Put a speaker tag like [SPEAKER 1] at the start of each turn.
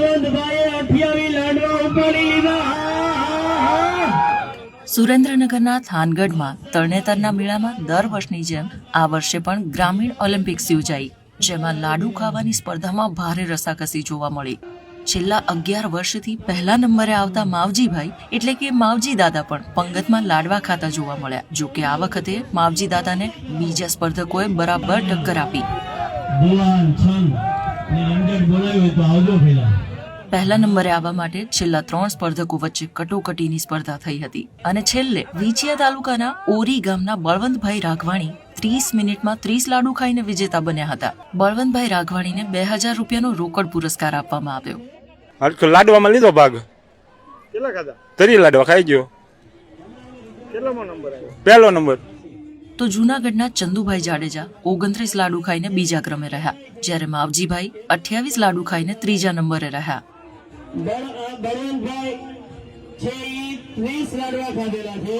[SPEAKER 1] બળવંતભાઈએ 28 લાડવા ઉપાડી લીધા.
[SPEAKER 2] સુરેન્દ્રનગરના થાનગઢમાં તરણેતરના મેળામાં દર વર્ષની જેમ આ વર્ષે પણ ગ્રામીણ ઓલિમ્પિક્સ યોજાઈ, જેમાં લાડુ ખાવાની સ્પર્ધામાં ભારે રસાકસી જોવા મળી. છેલ્લા 11 વર્ષથી પહેલા નંબરે આવતા માવજીભાઈ એટલે કે માવજી દાદા પણ પંગતમાં લાડવા ખાતા જોવા મળ્યા. જો કે આ વખતે માવજી દાદાને બીજા સ્પર્ધકોએ બરાબર ટક્કર આપી. પહેલા નંબરે આવવા માટે છેલ્લા 3 સ્પર્ધકો વચ્ચે કટોકટીની સ્પર્ધા થઈ હતી અને છેલ્લે વિંછિયા તાલુકાના ઓરી ગામના બળવંતભાઈ રાઘવાણી 30 મિનિટમાં 30 લાડુ ખાઈને વિજેતા બન્યા હતા. બળવંતભાઈ રાઘવાણીને 2000 રૂપિયાનો રોકડ પુરસ્કાર આપવામાં આવ્યો.
[SPEAKER 3] લાડવામાં લીધો ભાગ. કેટલા ખાધા? 30 લાડવા ખાઈ ગયો. કેટલામો નંબર આવ્યો? પહેલો નંબર.
[SPEAKER 2] તો જૂનાગઢના ચંદુભાઈ જાડેજા 29 લાડુ ખાઈને બીજા ક્રમે રહ્યા, જ્યારે માવજીભાઈ 28 લાડુ ખાઈને ત્રીજા નંબરે રહ્યા.
[SPEAKER 1] બળવંતભાઈ છે 30 લાડવા ખાધેલા છે.